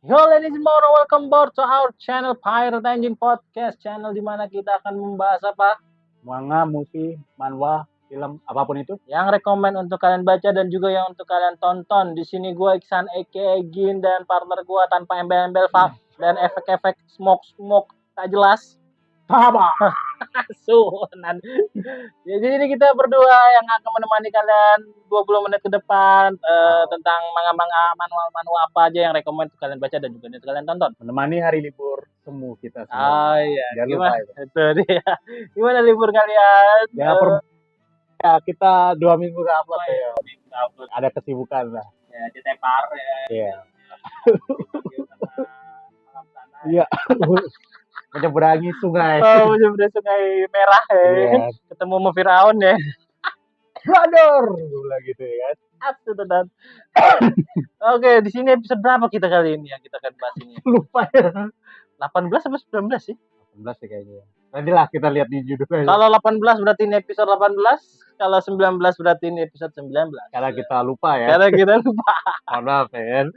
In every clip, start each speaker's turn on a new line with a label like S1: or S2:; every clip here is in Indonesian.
S1: Yo ladies and gentlemen, welcome back to our channel Pirate Engine Podcast, channel di mana kita akan membahas apa?
S2: Manga, movie, manhwa, film, apapun itu.
S1: Yang rekomend untuk kalian baca dan juga yang untuk kalian tonton. Di sini gue Iksan aka Gin dan partner gue tanpa embel-embel dan efek-efek smoke tak jelas.
S2: Sama.
S1: Sunan. Jadi ini kita berdua yang akan menemani kalian 20 menit ke depan tentang manga-manga, manual apa aja yang rekomend untuk kalian baca dan juga untuk kalian tonton.
S2: Menemani hari libur semu kita semua.
S1: Oh iya.
S2: Jangan
S1: Gimana?
S2: lupa itu.
S1: Itu dia. Gimana libur kalian?
S2: Ya, kita 2 minggu ke upload ya.
S1: Upload.
S2: Ada kesibukan lah.
S1: Ya, di Tepar ya.
S2: Iya. Iya. Menyeberangi sungai.
S1: Oh, menyeberangi sungai merah ya.
S2: Iya.
S1: Ketemu sama Firaun ya.
S2: Brother, gue bilang gitu ya kan.
S1: Dan. Oke, di sini episode berapa kita kali ini yang kita akan bahas ini?
S2: Lupa ya.
S1: 18 sampai 19 sih?
S2: 18 sih kayaknya. Nanti lah kita lihat di judulnya.
S1: Kalau 18 berarti ini episode 18, kalau 19 berarti ini episode 19.
S2: Karena kita lupa ya.
S1: Karena kita lupa.
S2: Mohon maaf ya kan.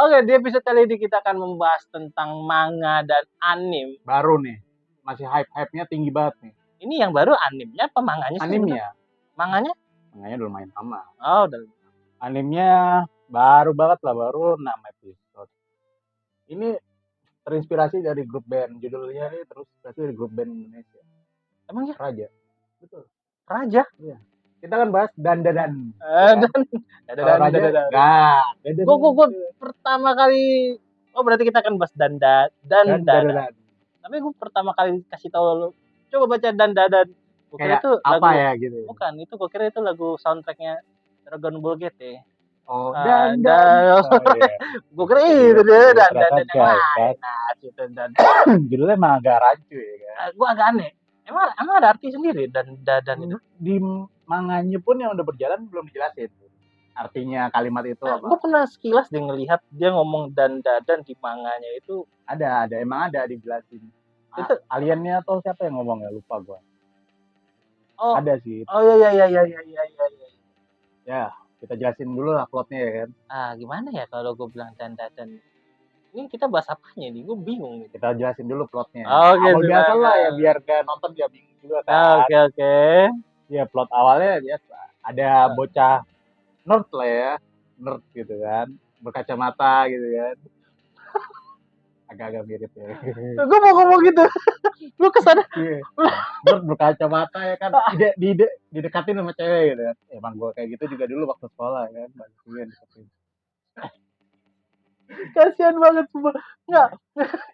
S1: Oke, di episode kali ini kita akan membahas tentang manga dan anime.
S2: Baru nih. Masih hype-hype-nya tinggi banget nih.
S1: Ini yang baru animenya apa manganya sih?
S2: Animenya.
S1: Manganya?
S2: Manganya udah lumayan lama.
S1: Oh, udah.
S2: Animenya baru banget lah, baru 6 episode. Ini terinspirasi dari grup band, judulnya ini terinspirasi dari grup band Indonesia.
S1: Emang ya?
S2: Raja. Betul.
S1: Raja?
S2: Iya. Kita kan bahas Dan.
S1: Dan. Gue pertama kali, oh berarti kita akan bahas Dan. Tapi gue pertama kali kasih tahu lo, coba baca Dan. Gue kira itu
S2: apa
S1: lagu,
S2: ya gitu.
S1: Bukan, itu gue kira itu lagu soundtracknya Dragon Ball GT.
S2: Oh,
S1: Dan. Gue kira itu dia Dan.
S2: Judulnya emang agak rancu ya kan.
S1: Gue agak aneh. Emang ada arti sendiri Dan itu?
S2: Di manganya pun yang udah berjalan belum dijelasin artinya kalimat itu apa.
S1: Gue pernah sekilas dia ngelihat dia ngomong Dan di manganya itu
S2: emang ada dijelasin.
S1: Itu
S2: aliennya atau siapa yang ngomong ya, lupa gue.
S1: Oh,
S2: ada sih.
S1: Oh iya.
S2: Ya, kita jelasin dulu lah plotnya ya kan.
S1: Gimana ya kalau gue bilang Dan. Ini kita bahas apanya nih? Gue bingung nih.
S2: Kita jelasin dulu plotnya.
S1: Oke,
S2: biasa lah ya, biar gak nonton dia bingung juga kan.
S1: Oke.
S2: Ya, plot awalnya biasa. Ada bocah nerd lah ya. Nerd gitu kan. Berkacamata gitu kan. Agak-agak mirip ya.
S1: Gue mau ngomong gitu. Lu kesana.
S2: Nerd berkacamata ya kan. Didekatin sama cewek gitu kan. Emang gue kayak gitu juga dulu waktu sekolah ya kan. Bantuin deketin.
S1: Kasihan banget semua. Enggak.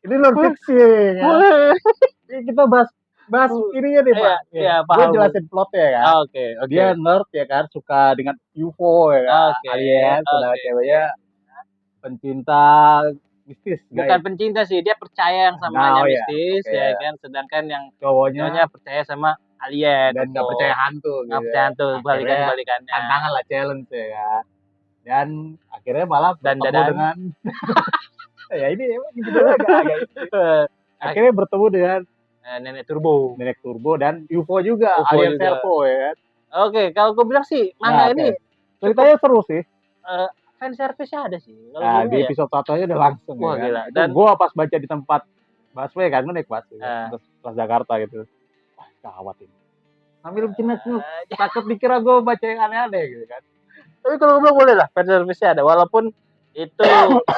S2: Ini non fiksi ya. Ini kita bahas ininya deh, Pak.
S1: Iya, paham.
S2: Gue jelasin plotnya ya kan.
S1: Oke.
S2: Dia nerd ya kan, suka dengan UFO ya kan. Alien, saudara ceweknya pencinta mistis.
S1: Bukan pencinta sih, dia percaya yang sama mistis ya kan. Sedangkan yang cowoknya percaya sama alien
S2: dan nggak percaya hantu.
S1: Nggak percaya hantu, balikannya.
S2: Tantangan lah, challenge ya kan. Dan akhirnya malah bertemu dengan ya ini emang judulnya agak akhirnya bertemu dengan
S1: Nenek Turbo
S2: dan UFO juga, alien serpo ya kan.
S1: Oke, kalau gue bilang sih manga ini
S2: ceritanya seru sih.
S1: Fan service-nya ada sih.
S2: Nah, di episode 1 aja udah langsung.
S1: Wah,
S2: ya
S1: gila.
S2: kan.
S1: Dan
S2: gue pas baca di tempat busway kan, gue naik busway terus kelas Jakarta gitu. Wah, gawat ini. Sambil cina-cina takut dikira gue baca yang aneh-aneh gitu kan.
S1: Tapi kalau gue bilang boleh lah, fan service-nya ada. Walaupun itu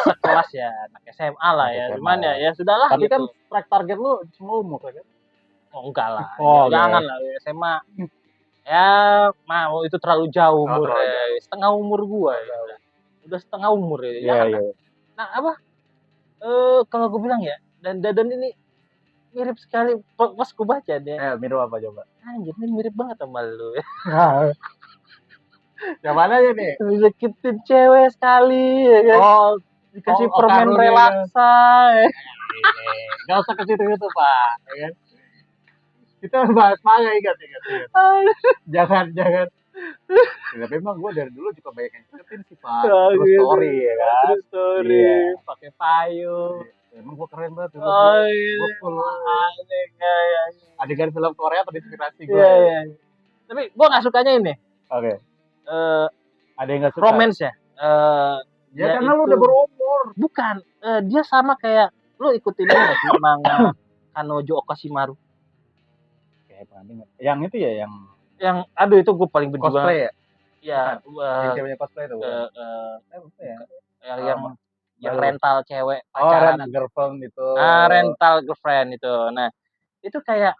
S1: sekelas ya, anak SMA lah ya. Cuman ya sudahlah.
S2: Tapi
S1: gitu.
S2: Kan target lu semua umur kan?
S1: Oh enggak lah.
S2: Jangan
S1: lah SMA. Ya, mau itu terlalu jauh umur. Setengah umur gua ya. Udah setengah umur ya.
S2: Iya.
S1: Nah, apa? Kalau gue bilang ya, Dan ini mirip sekali pas gue baca deh.
S2: Mirip apa coba?
S1: Anjir, ini mirip banget sama lu ya.
S2: Yang mana aja nih?
S1: Deketin cewek sekali ya kan. Dikasih permen relaksa.
S2: Gak usah ke situ Pak, ya kan? Kita bahas manga ingat. Jangan. Ya, tapi emang gue dari dulu juga banyak yang deketin sih Pak. Terus story ya kan.
S1: Terus story, pakai payung.
S2: Emang gue keren banget.
S1: Gue
S2: full adegan film Korea terinspirasi gue.
S1: Iya. Tapi gue nggak sukanya ini.
S2: Oke. Ada yang nggak suka?
S1: Romance ya.
S2: Ya karena lu udah berumur
S1: Bukan, dia sama kayak lu ikutin ini nggak sih manga Kanojo Okashimaru?
S2: Kayak pernah denger. Yang itu ya,
S1: Yang aduh itu gue paling benci banget.
S2: cosplay ya?
S1: Ya,
S2: Yang ceweknya cosplay tuh. Apa ya?
S1: yang rental cewek
S2: Oh,
S1: pacaran.
S2: girlfriend itu.
S1: Rental girlfriend itu. Nah, itu kayak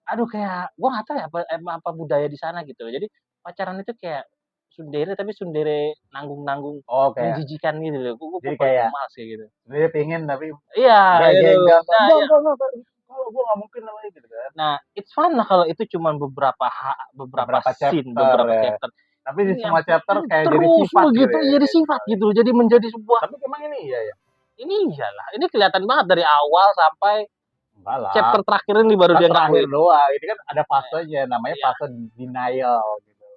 S1: aduh kayak gua nggak tahu ya apa budaya di sana gitu. Jadi pacaran itu kayak tsundere tapi tsundere nanggung-nanggung
S2: Oh, kayak
S1: menjijikan gitu loh. Gua
S2: jadi
S1: paling
S2: kayak
S1: males kayak gitu.
S2: dia pengen tapi
S1: Iya, itu.
S2: enggak.
S1: Nah, iya.
S2: Enggak. Kalau gua nggak mungkin namanya gitu kan.
S1: Nah, it's fun lah kalau itu cuma beberapa scene, beberapa chapter.
S2: Tapi di semua
S1: Yang
S2: chapter kayak jadi
S1: terus
S2: sifat
S1: begitu,
S2: gitu ya.
S1: jadi sifat gitu. Jadi menjadi sebuah.
S2: Tapi emang ini iya ya.
S1: Ini iyalah. Ini kelihatan banget dari awal sampai
S2: Enggak lah.
S1: chapter terakhir ini baru dia
S2: terakhir
S1: ngakuin.
S2: doang. Ini kan ada fasenya, namanya
S1: Iya.
S2: fase denial gitu.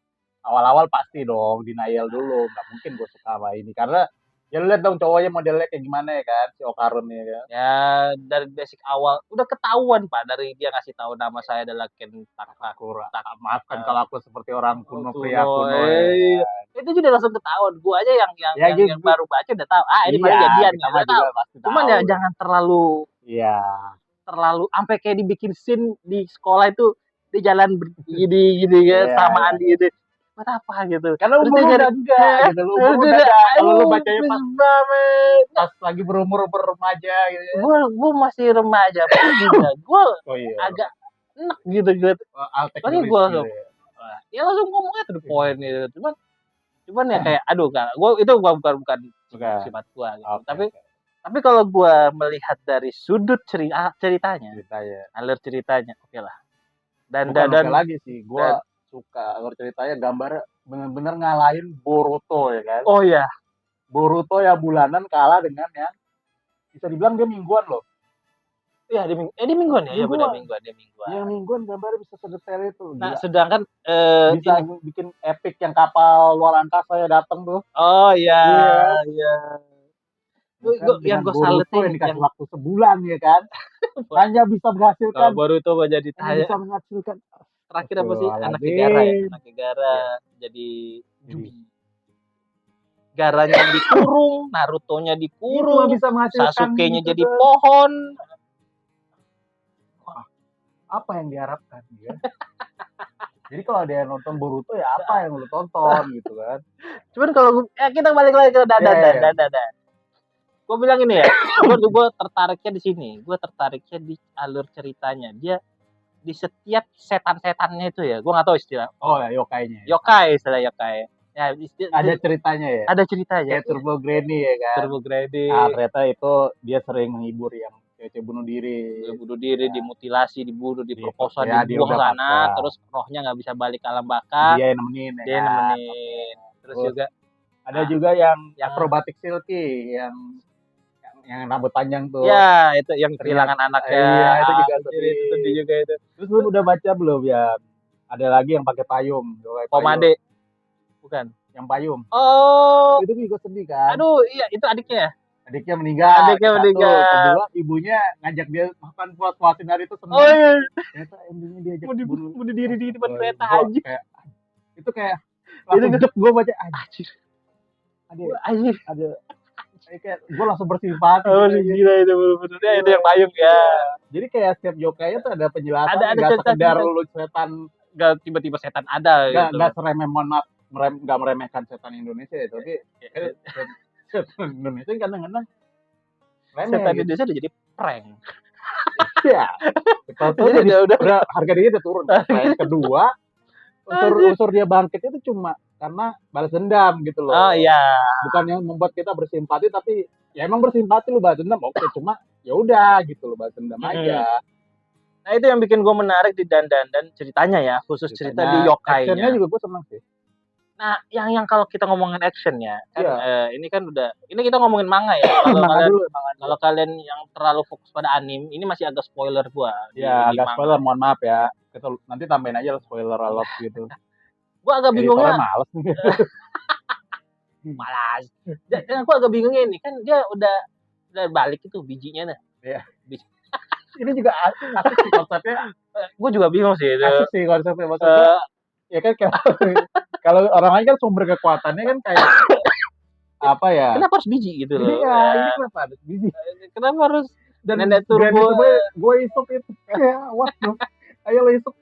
S2: Awal-awal pasti dong denial dulu. Nggak mungkin gue suka sama ini karena ya lu lihat dong cowoknya modelnya kayak gimana ya kan, si Okarun ya kan.
S1: Ya dari basic awal udah ketahuan Pak dari dia ngasih tahu nama saya adalah Ken
S2: Takakura. Maafkan kalau aku seperti orang kuno, pria
S1: Kuno.
S2: kuno ya.
S1: Itu juga langsung ketahuan. Gua aja yang
S2: gitu.
S1: yang baru baca udah tahu. Ini paling jadian ya. Udah tahu. Cuman ya jangan terlalu sampai kayak dibikin scene di sekolah itu di jalan gini kan sama Andi itu. Buat apa gitu?
S2: Karena umur udah enggak gitu. Lu umur udah kalau lu bacanya pas lagi berumur remaja gitu ya.
S1: Gua masih remaja pun juga. Gua agak enak gitu. Makanya gua langsung ya langsung ngomongnya to the point gitu. Cuman ya kayak aduh kan. Gua bukan sifat gua gitu. Tapi kalau gua melihat dari sudut ceritanya, alur ceritanya oke lah. Dan
S2: lagi sih gua suka alur ceritanya, gambarnya bener-bener ngalahin Boruto ya kan.
S1: Oh iya.
S2: Boruto ya bulanan kalah dengan yang bisa dibilang dia mingguan loh.
S1: Iya, di mingguan ya. Iya benar mingguan.
S2: Yang mingguan gambarnya bisa sedetail itu.
S1: Nah, sedangkan
S2: bisa bikin epic yang kapal luar angkasa ya datang tuh.
S1: Oh iya.
S2: Yang gue salutin yang dikasih waktu sebulan ya kan. Hanya bisa menghasilkan.
S1: Boruto jadi
S2: bisa menghasilkan.
S1: Terakhir apa sih? Anak Gegara ya. Anak Gegara jadi Jubi. Garanya dikurung, Naruto-nya dikurung, Sasuke-nya jadi pohon.
S2: Apa yang diharapkan ya? Jadi kalau dia nonton Boruto ya apa yang lu tonton gitu kan?
S1: Cuman kalau kita balik lagi ke dada. Gue bilang ini ya, gue tertariknya di sini. Gue tertariknya di alur ceritanya. Dia di setiap setan-setannya itu ya, gue nggak tahu istilah.
S2: Oh ya, yokainya.
S1: Istilah yokai. Ya,
S2: ada ceritanya ya.
S1: Ada ceritanya.
S2: Kayak Turbo Granny ya kan.
S1: Turbo Granny.
S2: Nah, ternyata itu dia sering menghibur yang cewek bunuh diri,
S1: dimutilasi, dibunuh, diperkosa, dibuang sana, terus rohnya nggak bisa balik ke alam baka.
S2: Dia nemenin.
S1: Terus juga
S2: ada juga yang akrobatik Silky yang rambut panjang tuh.
S1: Ya, itu yang kehilangan anaknya.
S2: Iya, itu juga
S1: sedih juga itu.
S2: Terus lu udah baca belum ya? Ada lagi yang pakai payung.
S1: Pomade. Bukan.
S2: Yang payung.
S1: Oh.
S2: Itu juga sedih kan?
S1: Aduh, iya itu adiknya.
S2: Adiknya meninggal. Kedua, ibunya ngajak dia makan puas-puasin hari itu senang.
S1: Oh iya.
S2: Ternyata endingnya dia ajak
S1: bunuh diri di depan kereta aja.
S2: Itu kayak langsung jep gue baca anjir. Ada kayak gue langsung bersimpati.
S1: Oh gila itu bener-bener. Ya, itu yang payung ya.
S2: Jadi kayak setiap yokainya tuh ada penjelasan.
S1: Ada
S2: sekedar lu setan.
S1: Gak tiba-tiba setan ada
S2: gitu. Gak seremeh, mohon maaf. Gak meremehkan setan Indonesia ya. Tapi setan Indonesia kadang-kadang
S1: setan Indonesia udah jadi prank.
S2: Iya. Jadi udah harga diri udah turun. Kedua, unsur dia bangkit itu cuma karena balas dendam gitu loh.
S1: Oh iya.
S2: Bukan yang membuat kita bersimpati, tapi ya emang bersimpati lu balas dendam, oke, cuma ya udah gitu loh, balas dendam aja.
S1: Nah itu yang bikin gue menarik di dan ceritanya ya, khusus cerita di yokainya.
S2: Actionnya juga gue seneng sih.
S1: Nah yang kalau kita ngomongin actionnya, kan ini kan ini kita ngomongin manga ya. Kalau kalian yang terlalu fokus pada anime, ini masih agak spoiler gua.
S2: Ya agak spoiler, mohon maaf ya. Nanti tambahin aja spoiler alert gitu.
S1: Gua agak bingungnya.
S2: Males.
S1: Malas. Dan gua agak bingungnya ini kan dia udah balik itu bijinya nah.
S2: Iya. Ini juga asik sih konsepnya.
S1: Gua juga bingung sih itu.
S2: Asik sih konsepnya maksudnya. Ya kan kalau orang lain kan sumber kekuatannya kan kayak apa ya?
S1: Kenapa harus biji gitu loh?
S2: Iya, ini kenapa harus biji?
S1: Kenapa harus
S2: Dan
S1: Nenek Turbo?
S2: gue isuk itu. Ya, what no? Ayo lo isuk.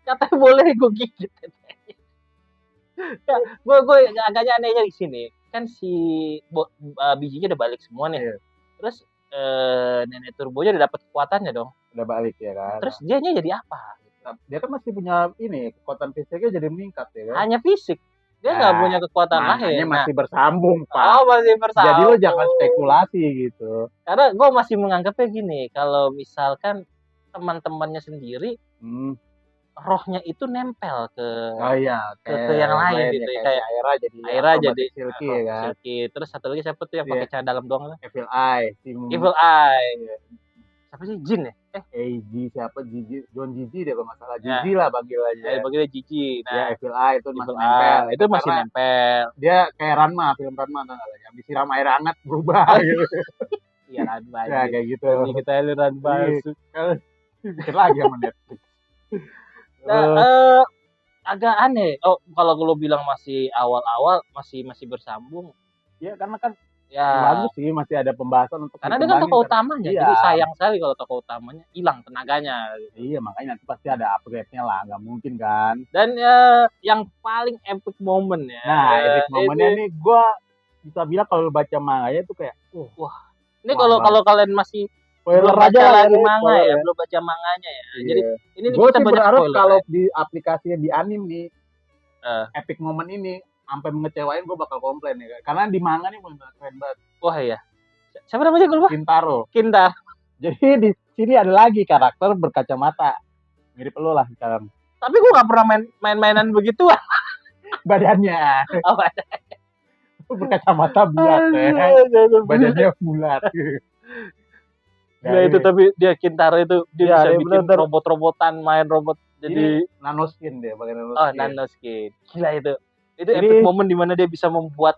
S1: Katanya boleh gue gigit. Ya, gue agaknya anehnya di sini. Kan si bijinya udah balik semua nih.
S2: Iya.
S1: Terus Nenek Turbonya udah dapat kekuatannya dong.
S2: Udah balik ya kan.
S1: Terus dianya jadi apa?
S2: Dia kan masih punya ini, kekuatan fisiknya jadi meningkat ya kan.
S1: Hanya fisik. Dia nggak punya kekuatan lain.
S2: Makanya masih bersambung, Pak.
S1: Oh, masih bersambung.
S2: Jadi lo jangan spekulasi gitu.
S1: Karena gue masih menganggapnya gini, kalau misalkan teman-temannya sendiri, rohnya itu nempel ke ke yang lain gitu, kayak Aira jadi
S2: Silky ya kan.
S1: Silky. Terus satu lagi siapa tuh yang pakai cara dalam doang?
S2: Evil Eye.
S1: Evil Eye. Siapa sih? Jin ya?
S2: Siapa? Gigi, John Gigi deh kalau nggak salah. Gigi lah panggilannya.
S1: Panggilnya Gigi.
S2: Nah, Evil Eye itu masih nempel.
S1: Itu masih nempel.
S2: Dia kayak Ranma, film Ranma tau nggak? Yang disiram air hangat berubah gitu.
S1: Iya, Ranma.
S2: Ya kayak gitu.
S1: Kita lihat Ranma.
S2: Bikin lagi sama Netflix.
S1: Agak aneh. Oh, kalau lo bilang masih awal-awal, masih bersambung.
S2: Ya karena kan
S1: ya
S2: bagus sih, masih ada pembahasan untuk
S1: karena dia kan tokoh utamanya, jadi sayang sekali kalau tokoh utamanya hilang tenaganya.
S2: Iya, makanya nanti pasti ada upgrade-nya lah, nggak mungkin kan.
S1: Dan yang paling epic moment ya.
S2: Nah, epic momennya nih gue bisa bilang kalau baca manganya tuh kayak,
S1: wah. Ini kalau kalian masih belum baca lagi manga ya, belum baca manganya ya. Iya. Jadi ini
S2: gue
S1: kita
S2: berharap kalau di aplikasinya di anime nih, epic moment ini sampai mengecewain gue bakal komplain ya, karena di manga nih bener keren banget.
S1: Wah iya. Siapa namanya gue lupa?
S2: Kintaro. Jadi di sini ada lagi karakter berkacamata, mirip lo lah sekarang.
S1: Tapi gue nggak pernah main-mainan begitu.
S2: Badannya.
S1: Oh, badannya.
S2: Berkacamata bulat ya. Badannya bulat.
S1: Ya itu tapi dia Kintaro itu dia bisa bikin robot-robotan, main robot jadi
S2: nanoskin dia, pakai nanoskin.
S1: Oh, nanoskin. Gila itu. Itu epic momen di mana dia bisa membuat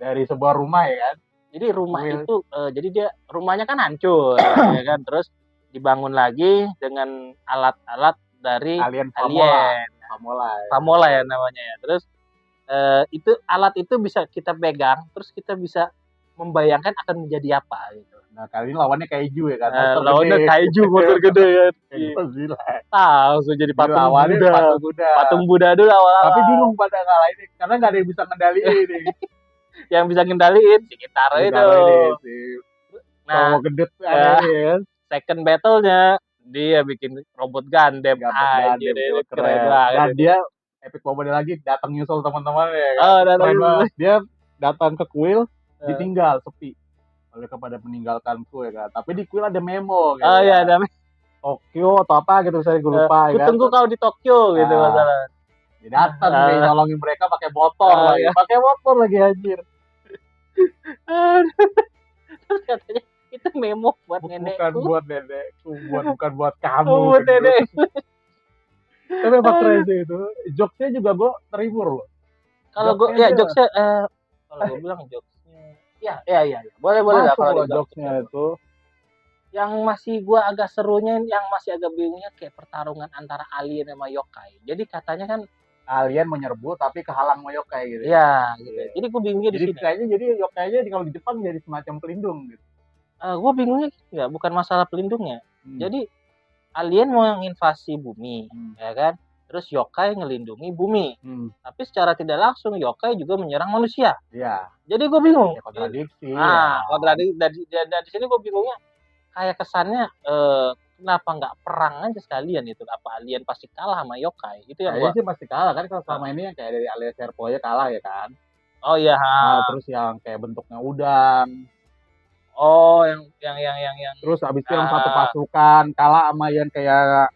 S2: dari sebuah rumah ya kan.
S1: Jadi rumah itu jadi dia rumahnya kan hancur ya kan, terus dibangun lagi dengan alat-alat dari alien. Famola ya namanya ya. Terus itu alat itu bisa kita pegang, terus kita bisa membayangkan akan menjadi apa gitu.
S2: Nah, kali ini lawannya kaiju ya kan.
S1: Lawannya kaiju monster gede kan.
S2: Gila.
S1: Tahu jadi patung Buddha. Patung Buddha dulu awal-awal.
S2: Tapi bingung pada kalah ini karena nggak ada yang bisa ngendaliin ini.
S1: Yang bisa ngendaliin si Kintaro itu.
S2: Nah, gedet ya.
S1: Second battle-nya dia bikin robot Gundam.
S2: Keren banget. Dan dia epic moment lagi datang nyusul teman-teman ya kan. Dia datang ke kuil ditinggal sepi. Oleh kepada meninggalkanku ya kan. Tapi di kuil ada memo gitu.
S1: Oh iya, ada
S2: Tokyo atau apa gitu saya lupa ya kan.
S1: Tunggu kau di Tokyo gitu masalah.
S2: Dia datang dia nolongin mereka pakai motor lagi. Pakai motor lagi anjir.
S1: Terus katanya itu memo buat nenekku.
S2: Bukan buat nenekku, bukan buat kamu.
S1: Buat nenek.
S2: Tapi apa keren sih itu. Jokesnya juga gue terhibur loh.
S1: Kalau gue ya jokesnya kalau gue bilang jokesnya ya. Boleh lah kalau
S2: jokesnya itu.
S1: Yang masih gue agak serunya, yang masih agak bingungnya kayak pertarungan antara alien sama yokai. Jadi katanya kan
S2: alien menyerbu tapi kehalang sama yokai gitu.
S1: Iya, gitu. Jadi gue bingungnya di sini.
S2: Jadi yokainya kalau di Jepang jadi semacam pelindung gitu.
S1: Gue bingungnya enggak, bukan masalah pelindungnya. Jadi alien mau menginvasi bumi, ya kan? Terus yokai ngelindungi bumi. Tapi secara tidak langsung yokai juga menyerang manusia.
S2: Iya.
S1: Jadi gue bingung.
S2: Ya, kontradiksi.
S1: Kontradiksi dari sini gue bingungnya. Kayak kesannya kenapa nggak perang aja sekalian itu? Apa alien pasti kalah sama yokai? Itu yang
S2: sih pasti kalah kan kalau selama ini yang kayak dari alien Serpo aja kalah ya kan.
S1: Oh iya.
S2: Terus yang kayak bentuknya udang.
S1: Oh, yang.
S2: Terus abis itu yang satu pasukan kalah sama yang kayak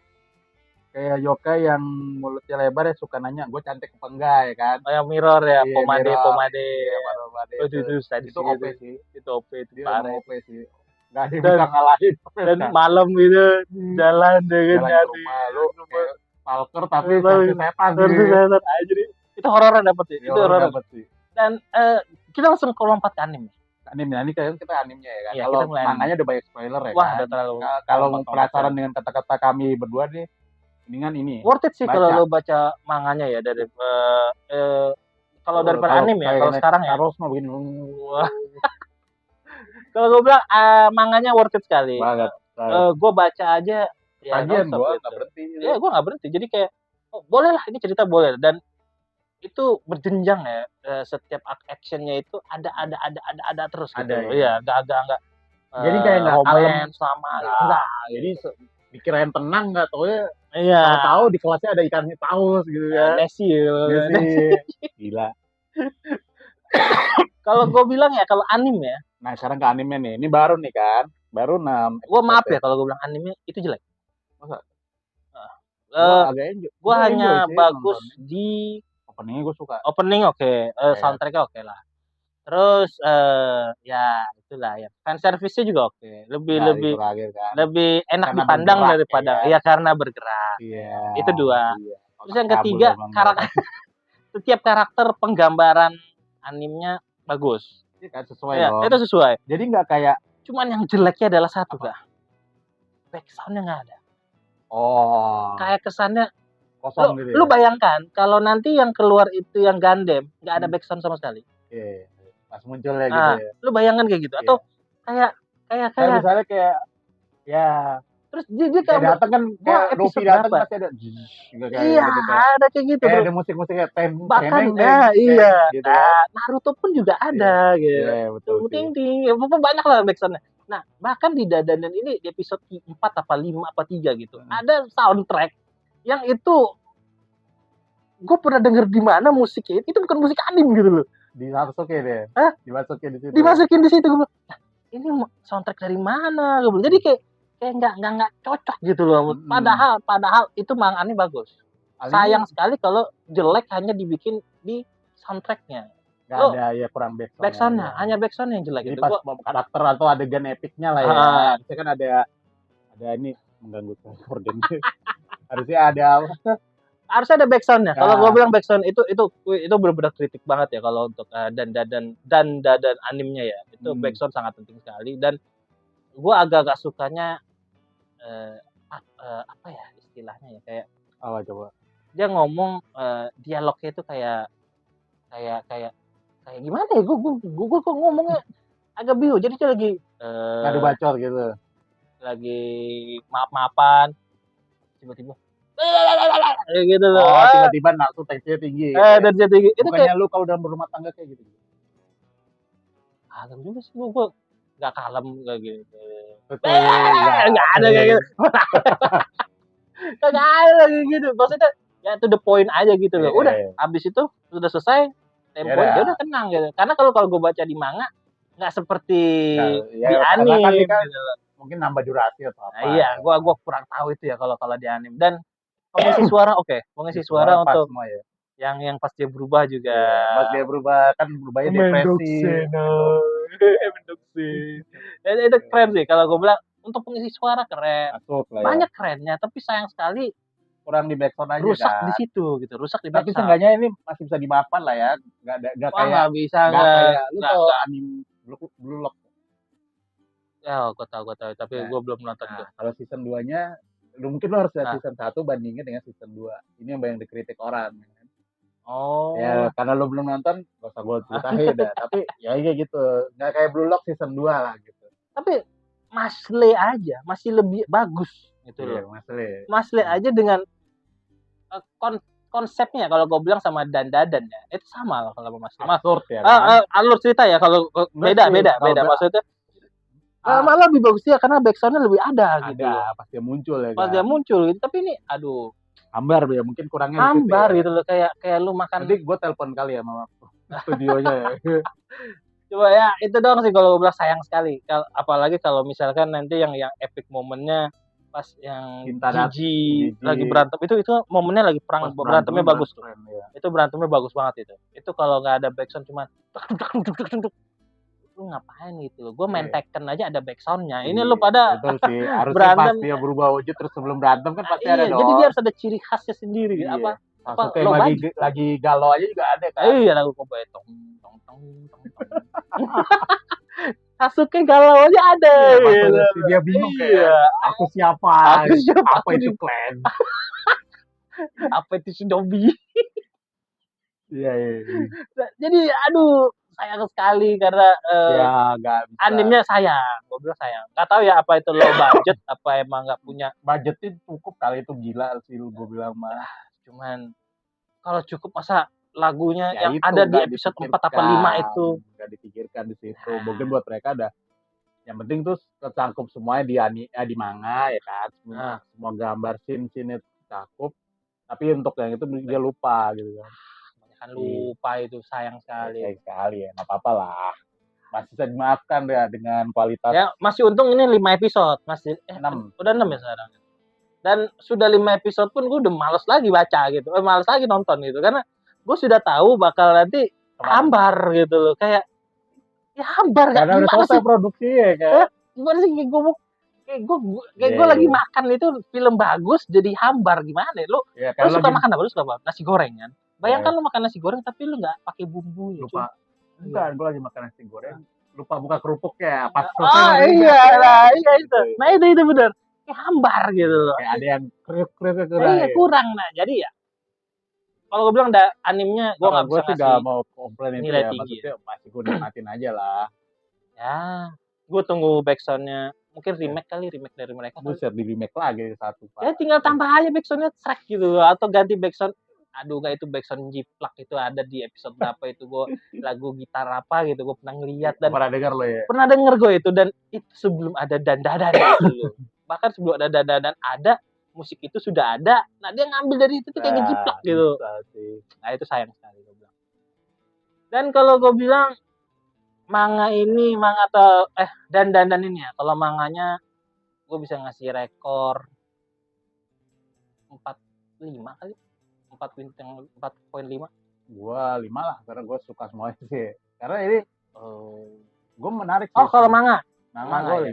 S2: yokai yang mulutnya lebar ya suka nanya gue cantik apa enggak ya kan.
S1: Oh yang mirror ya, pomade.
S2: Iya,
S1: itu OP sih. Itu OP itu parah.
S2: OP sih. Gak ada yang bisa ngalahin.
S1: Dan malam gitu jalan dengan
S2: nyari Stalker tapi versi setan
S1: aja. Itu hororan dapet sih. Itu hororan dapet sih. Dan kita langsung ke lompat ke anime.
S2: Ini kayaknya kita animenya ya kan.
S1: Iya,
S2: kalau manganya udah banyak spoiler ya.
S1: Wah,
S2: kan.
S1: Udah terlalu.
S2: Kalau penasaran dengan kata-kata kami berdua nih, mendingan ini.
S1: Worth it sih kalau lo baca manganya ya dari kalau daripada anime ya, kalau sekarang ya.
S2: Harus mau begini.
S1: Kalau gue bilang manganya worth it sekali.
S2: Banget.
S1: Gue baca aja ya
S2: Tagihan gue
S1: gitu.
S2: nggak berhenti.
S1: Ya gue nggak berhenti. Jadi kayak boleh lah, ini cerita boleh, dan itu berjenjang ya, setiap actionnya itu ada terus gitu. Iya, nggak
S2: jadi kayak nggak kalem
S1: sama
S2: enggak. Jadi dikirain tenang, nggak tahu ya.
S1: Iya.
S2: Tahu di kelasnya ada ikan paus gitu ya.
S1: Nessie.
S2: Gila.
S1: Kalau gue bilang ya, kalau anime ya.
S2: Nah sekarang ke anime nih, ini baru nih kan, baru 6.
S1: Gue maaf ya kalau gue bilang anime itu jelek.
S2: Masa?
S1: Gue hanya bagus nonton. Di
S2: openingnya gue suka.
S1: Opening oke. Soundtracknya oke lah. Terus ya itulah ya. Fan service-nya juga oke. Lebih enak dipandang daripada ya karena bergerak.
S2: Iya.
S1: Itu 2. Terus yang ketiga, setiap karakter penggambaran animenya bagus.
S2: Iya kan, sesuai
S1: ya,
S2: dong.
S1: Itu sesuai.
S2: Jadi nggak kayak.
S1: Cuman yang jeleknya adalah satu kak. Backsound-nya nggak ada.
S2: Oh.
S1: Kayak kesannya
S2: kosong gitu.
S1: Lu bayangkan kalau nanti yang keluar itu yang Gundam nggak ada backsound sama sekali.
S2: Iya. Pas munculnya gitu ya.
S1: Lu bayangkan kayak gitu. Atau kayak
S2: misalnya kayak ya.
S1: Terus dia kayak
S2: datang kan kayak Luffy datang pasti ada.
S1: Iya, ada kayak gitu.
S2: Kayak ada musik-musiknya
S1: bahkan iya. Gitu. Naruto pun juga ada gitu.
S2: Iya, betul.
S1: Ting-ting, banyak lah backsoundnya. Nah, bahkan di Dandadan ini di episode 4 apa 5 apa 3 gitu. Ada soundtrack yang itu gue pernah denger di mana musiknya. Itu bukan musik anime gitu loh.
S2: Dimasukin deh. Dimasukin di situ.
S1: Dimasukin di situ gue bilang, ini soundtrack dari mana? Gue bilang. Jadi kayak nggak cocok gitu loh. Padahal itu anime bagus. Sayang sekali kalau jelek hanya dibikin di soundtracknya.
S2: Gak ada ya, kurang
S1: backsoundnya. Hanya backsound yang jelek.
S2: Jadi gitu. Pas karakter atau adegan epicnya lah ya. Harusnya kan ada ini mengganggu korden. Harusnya ada backsoundnya. Kalau gue bilang backsound itu benar-benar kritik banget ya kalau untuk dan animenya ya. Itu backsound sangat penting sekali, dan gue agak sukanya apa ya istilahnya ya, kayak apa coba? Dia
S1: ngomong dialognya itu kayak gimana ya? Gue kok ngomongnya agak bingung. Jadi dia lagi
S2: ngadu bacot gitu.
S1: Lagi maaf-maafan, tiba-tiba gitu loh.
S2: Oh, tiba-tiba langsung tensinya tinggi.
S1: Tensinya tinggi. Itu
S2: kayak lu kalau dalam berumah tangga kayak gitu.
S1: Kalem juga sih gue nggak kalem kayak gitu.
S2: Betul.
S1: Nggak ada kayak gitu. Nggak ada kayak gitu. Maksudnya ya to the point aja gitu loh. Udah, habis itu sudah selesai, tempo ya udah tenang gitu. Karena kalau gue baca di manga nggak seperti di anime
S2: kan, gitu. Mungkin nambah durasi atau apa.
S1: Iya, gua kurang tahu itu ya kalau di anime. Dan pengisi suara pengisi suara untuk semua ya. Yang pas dia berubah juga.
S2: Pas dia berubah kan berubahnya depresi.
S1: Itu keren sih kalau gue bilang, untuk pengisi suara keren. Banyak
S2: ya.
S1: Kerennya, tapi sayang sekali
S2: kurang di backsound aja
S1: rusak
S2: kan.
S1: Di situ gitu, rusak di
S2: backsound. Tapi seenggaknya ini masih bisa dimaafkan lah ya. Enggak kayak
S1: bisa
S2: enggak lu tau anime Blue Lock.
S1: Ya, gue tahu, tapi gue belum nonton tuh.
S2: Kalau season 2-nya mungkin lo harus lihat season 1 bandingin dengan season 2. Ini yang banyak dikritik orang.
S1: Oh.
S2: Ya, karena lo belum nonton, gak usah gue ceritain dah. Tapi ya kayak gitu. Nggak kayak Blue Lock season 2 lah gitu.
S1: Tapi Mashle aja masih lebih bagus gitu loh. Mashle aja dengan konsepnya kalau gue bilang sama Dandadan ya. Itu sama lah kalau Mashle.
S2: Absurd ya. Kan?
S1: Alur cerita ya kalau beda maksudnya. Malah lebih bagus ya karena backsound-nya lebih ada gitu.
S2: Pas dia muncul ya.
S1: Pas dia muncul gitu. Tapi ini aduh,
S2: hambar ya, mungkin kurangnya
S1: hambar gitu loh, kayak lu makan.
S2: Nanti gue telepon kali ya sama studionya ya.
S1: Coba ya, itu doang sih kalau gue bilang sayang sekali. Apalagi kalau misalkan nanti yang epic momennya pas yang Gigi lagi berantem, itu momennya lagi perang, berantemnya bagus tuh. Ya. Itu berantemnya bagus banget itu. Itu kalau nggak ada backsound cuma lu ngapain gitu loh. Gue main Tekken aja ada backsoundnya. Ini lu pada
S2: sih. Harusnya pas dia berubah wujud terus sebelum berantem kan pasti ada dong.
S1: Jadi dia harus ada ciri khasnya sendiri. Apa
S2: lagi galau aja juga ada kan.
S1: Iya, lagu komplain tong. Sasuke galau aja ada.
S2: Dia bingung kayak aku siapa? Apa itu clan?
S1: Apa itu shinobi?
S2: Iya.
S1: Jadi aduh sayang sekali karena
S2: Ya nggak bisa.
S1: animenya sayang, gue bilang sayang. Gak tahu ya apa itu low budget, apa emang nggak punya.
S2: Budgetnya cukup kali itu, gila sih gue bilang mah.
S1: Cuman kalau cukup masa lagunya
S2: Ya
S1: yang
S2: itu,
S1: ada di
S2: nggak
S1: episode 4 apa 5 itu.
S2: nggak dipikirkan di situ. Mungkin buat mereka ada yang penting tuh tercangkup semuanya di manga ya kan. Semua gambar scene itu cakup. Tapi untuk yang itu dia lupa gitu kan.
S1: Kan lupa itu, sayang sekali.
S2: Sayang sekali ya, nggak apa-apa lah. Masih bisa dimaafkan ya dengan kualitas.
S1: Ya masih untung ini 5 episode, masih
S2: 6.
S1: Udah 6 ya sekarang. Dan sudah 5 episode pun gue udah males lagi baca gitu. Males lagi nonton gitu karena gue sudah tahu bakal nanti hambar gitu loh. Kayak ya hambar
S2: karena udah selesai produksi ya kan.
S1: Gimana sih gue lagi makan itu film bagus jadi hambar gimana lu? Ya, lu suka makan apa? Lu suka apa? Nasi goreng kan? Bayangkan lu makan nasi goreng tapi lu nggak pakai bumbu.
S2: Lupa. Bukan, gue lagi makan nasi goreng. Lupa buka kerupuknya. Pas
S1: iya itu. Nah itu benar. Kayak hambar gitu loh.
S2: Kayak ada yang kriuk-kriuk
S1: kurang. Nah jadi ya kalau gue bilang animenya gue nggak bisa ngasih
S2: mau komplain itu
S1: nilai
S2: ya,
S1: tinggi.
S2: Maksudnya masih gue nikmatin aja lah.
S1: Ya, gue tunggu backsoundnya. Mungkin remake dari mereka.
S2: Buset, di remake lagi satu.
S1: Ya tinggal tambah aja backsoundnya Shrek gitu atau ganti backsound. Aduh nggak itu backsound Jiplak itu ada di episode berapa itu gue lagu gitar apa gitu gue pernah ngeliat dan
S2: pernah dengar lo ya.
S1: Pernah denger gue itu dan itu sebelum ada dandadan dulu. Bahkan sebelum ada dandadan ada musik itu sudah ada. Nah dia ngambil dari itu tuh kayak ngejiplak gitu. Nah itu sayang sekali gue bilang. Dan kalau gue bilang manga atau dandadan ini ya. Kalau manganya gue bisa ngasih rekor 4.5 kali. 4.5.
S2: Gua 5 lah karena gue suka semuanya sih. Karena ini gue menarik sih.
S1: Oh kalau manga
S2: gue 5.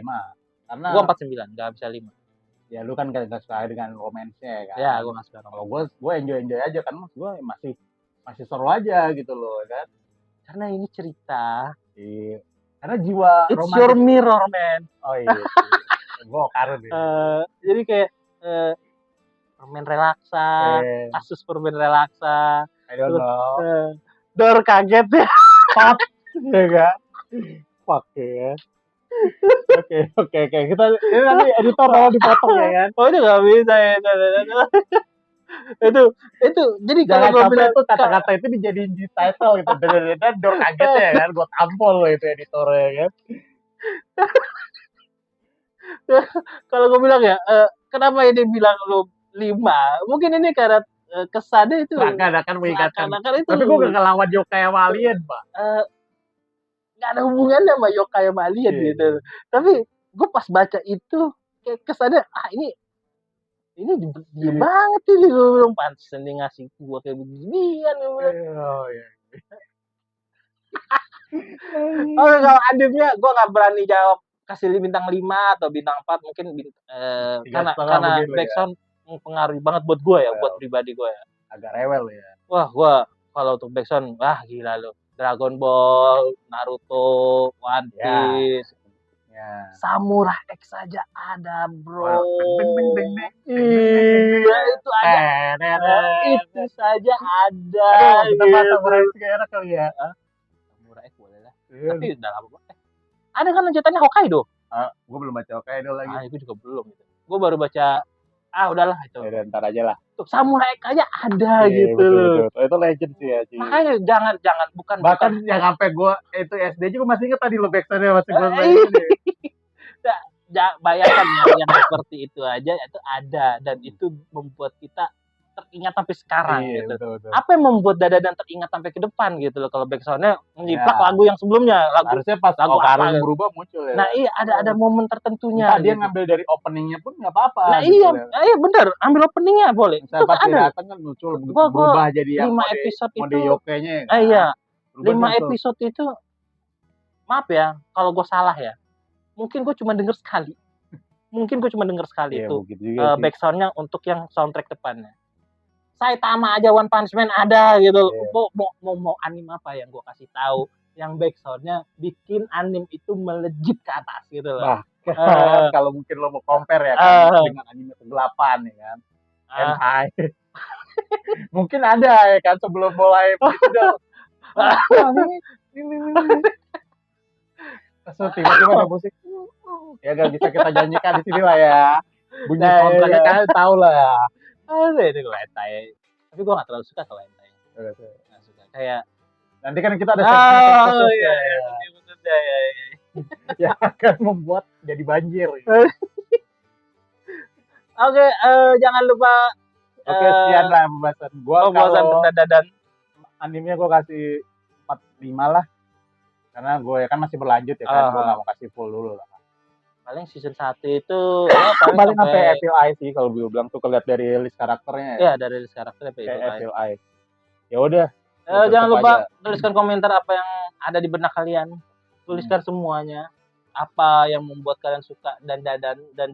S2: Karena
S1: gue 4.9, nggak bisa 5.
S2: Ya lu kan gak suka dengan romansnya kan.
S1: Ya gue nggak suka.
S2: Kalau gue enjoy aja kan, gue masih seru aja gitu loh kan.
S1: Karena ini cerita.
S2: Iya. Karena jiwa
S1: It's romantis. Your mirror man.
S2: Oh iya. Gue karun ya.
S1: Jadi kayak permen relaksa, kasus permen relaksa.
S2: I don't know.
S1: Dor kaget ya.
S2: Fuck. Ya kan? Fuck ya. Oke. Kita ini nanti editor kalau dipotong ya kan.
S1: Oh itu nggak bisa ya. itu jadi
S2: kalau gue bilang itu kata-kata itu dijadiin di title gitu. Dan dor kaget ya kan. Gue tampol lo itu editornya ya kan.
S1: Kalau gue bilang ya, kenapa ini bilang lo 5? Mungkin ini karena kesannya itu
S2: seakan-akan mengingatkan.
S1: Itu,
S2: tapi gue gak ngelawan yokai sama alien, Pak.
S1: Gak ada hubungannya sama yokai sama alien gitu. Tapi gue pas baca itu kayak kesannya ini diem banget ini, gue bilang pantesan dia ngasih gue kayak beginian gue bilang. Kalau ademnya gue gak berani jawab kasih bintang 5 atau bintang 4 mungkin karena backsound mempengaruhi banget buat gue ya, buat pribadi gue ya.
S2: Agak rewel ya.
S1: Wah, gue kalau untuk backsound, gila lo. Dragon Ball, Naruto, One Piece, Samurai X saja ada, bro. Iya, itu ada. Itu saja ada.
S2: Kita bahas Samurai X enak kali ya.
S1: Samurai X boleh lah. Tapi udah lama banget. Ada kan lanjutannya Hokkaido?
S2: Gue belum baca Hokkaido lagi.
S1: Gue juga belum. Gue baru baca. Udahlah itu.
S2: Ya, ntar aja lah.
S1: Tuh Samurai X aja ada gitu.
S2: Betul. Itu legend sih ya.
S1: Makanya jangan bukan.
S2: Bahkan yang sampai gue itu SD juga masih inget tadi lo backsoundnya masih gue
S1: bayangkan yang seperti itu aja itu ada dan itu membuat kita teringat sampai sekarang gitu. Betul. Apa yang membuat Dandadan teringat sampai ke depan gitu loh kalau backsoundnya menjiplak lagu yang sebelumnya.
S2: Harusnya pas lagu Ocarina berubah muncul ya.
S1: Nah iya ada momen tertentunya.
S2: Dia ngambil dari openingnya pun nggak apa-apa.
S1: Nah iya benar ambil openingnya boleh.
S2: Itu pas dia datang kan muncul berubah jadi yang
S1: 5 episode
S2: mode
S1: itu.
S2: yokenya.
S1: Iya 5 episode itu maaf ya kalau gue salah ya. Mungkin gue cuma denger sekali. Itu backsoundnya untuk yang soundtrack depannya. Saitama aja One Punch Man ada gitu. Mau anime apa yang gue kasih tahu yang backsoundnya bikin anime itu melejit ke atas gitu loh.
S2: Kalau mungkin lo mau compare ya kan dengan anime kegelapan ya kan. Hentai. Mungkin ada ya kan sebelum mulai begitu. Terus tiba-tiba ada musik. Ya gak bisa kita janjikan di sini lah ya. Bunyi soundtracknya kalian tahu lah.
S1: Ada itu hentai. Tapi gue gak terlalu suka kalau hentai. Gak suka. Kayak
S2: nanti kan kita ada segmen
S1: oh iya, ya.
S2: yang akan membuat jadi banjir.
S1: Oke, jangan lupa.
S2: Oke, sekian lah pembahasan gua.
S1: Pembahasan tentang dadan.
S2: Animenya gua kasih 4-5 lah. Karena gue ya kan masih berlanjut ya kan, gue gak mau kasih full dulu lah.
S1: Paling season 1 itu ya,
S2: paling sampai Evil Eye sih kalau gue bilang tuh kelihatan dari list karakternya ya.
S1: Iya, dari list karakternya
S2: Evil Eye. Ya udah.
S1: Jangan lupa tuliskan komentar apa yang ada di benak kalian. Tuliskan semuanya. Apa yang membuat kalian suka dan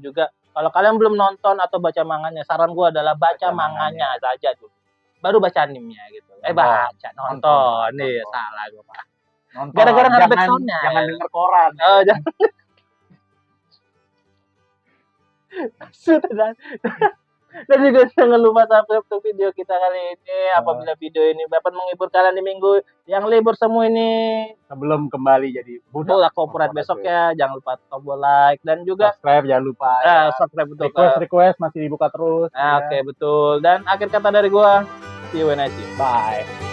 S1: juga kalau kalian belum nonton atau baca manganya, saran gue adalah baca manganya saja tuh. Baru baca animenya gitu. Nonton. Nih, salah gue, Pak.
S2: Nonton.
S1: Gara-gara nggak ada backsoundnya.
S2: Jangan denger koran.
S1: Jangan. Sudah. Dan juga jangan lupa subscribe untuk video kita kali ini. Apabila video ini dapat menghibur kalian di minggu yang libur semua ini,
S2: sebelum kembali jadi
S1: budak korporat besok ya, jangan lupa tombol like dan juga
S2: subscribe, jangan lupa
S1: subscribe untuk
S2: request masih dibuka terus.
S1: Oke, betul. Dan akhir kata dari gua, see you when I see you.
S2: Bye.